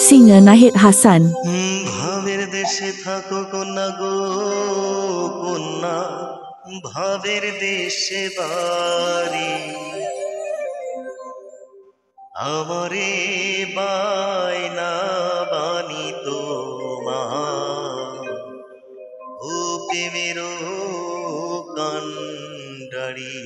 Singer Nahid Hassan. ভাবের দেশে থাকো কন্যা গো কন্যা, ভাবের দেশে বাড়ি আমারে বায়না বানি তোমার ও প্রেমের কান্ডারি।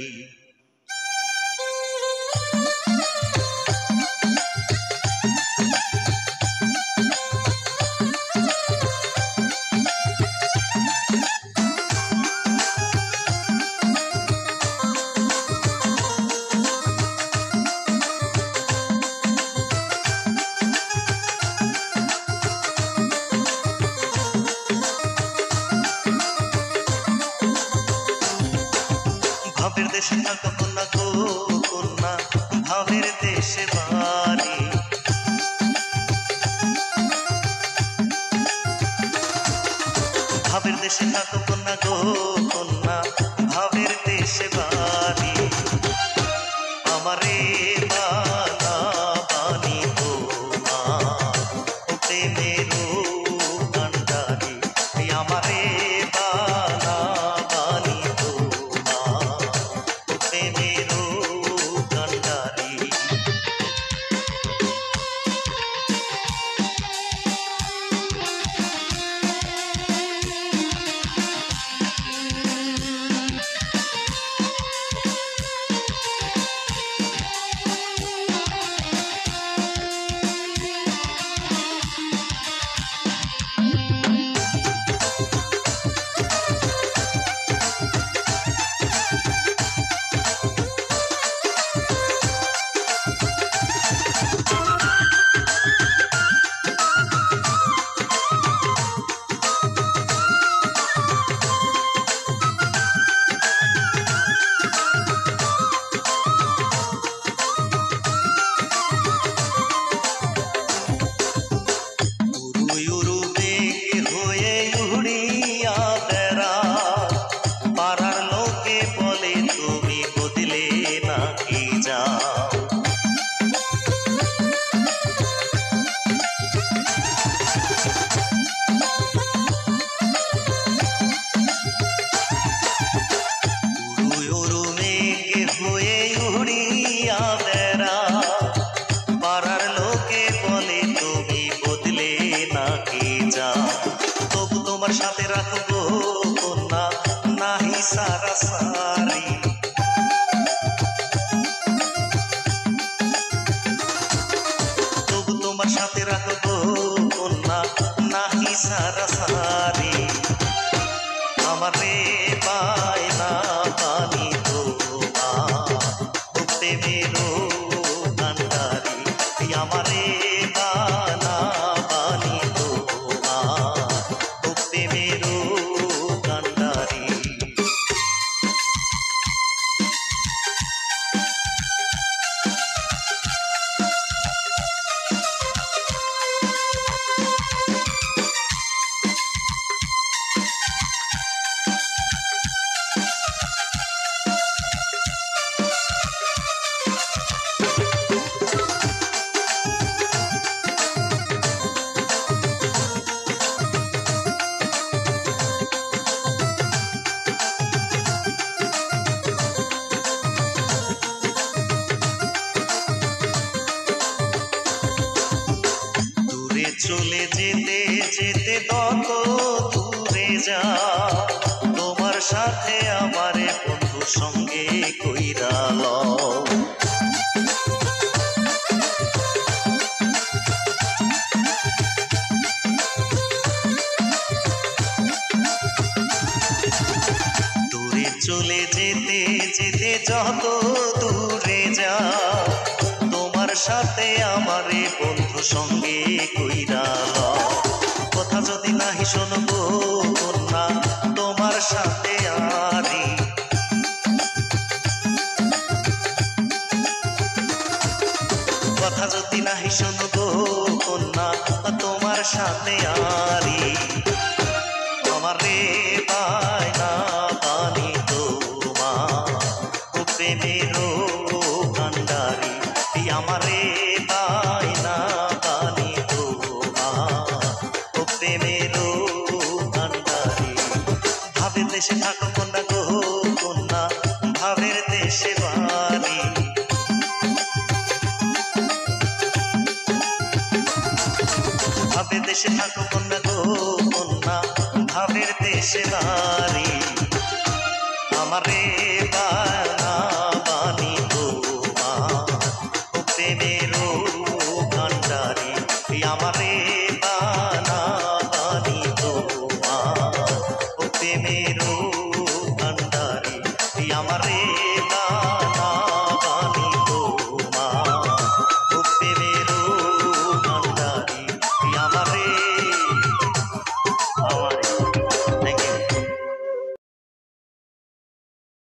ভাবের দেশে থাকো কন্যা গো কন্যা, ভাবের দেশে বাড়ি ভাবের দেশে থাকো কন্যা গো কন্যা, ভাবের দেশে বাড়ি আমারে বানা বানি তোমার ও প্রেমের কান্ডারি। আমারে বানা বানি তোমার ও প্রেমের কান্ডারি। তবু তোমার সাথে রাখবো কন্যা নাহি সারা সারি। তবু তোমার সাথে রাখবো কন্যা নাহি সারা সারি আমারে বায়না বানি তোমার ও প্রেমের কান্ডারি। আমারে বানা বানি তোমার ও প্রেমের কান্ডারি। চলে যেতে যেতে তত দূরে যা, তোমার সাথে আমারে বন্ধু সঙ্গে কইরা লও। দূরে চলে যেতে যেতে যত দূরে যা, তোমার সাথে আমারে বন্ধু সঙ্গে কইরা লও। কথা যদি নাহি শুনবো কন্যা তোমার সাথে আরি, কথা যদি নাহি শুনবো কন্যা তোমার সাথে আরি আমারে বায়না বানি তোমার ও প্রেমের কান্ডারি। আমারে বায়না বানি তোমার দেশে থাকো কন্যা গো কন্যা, ভাবের দেশে বাড়ি। আমারে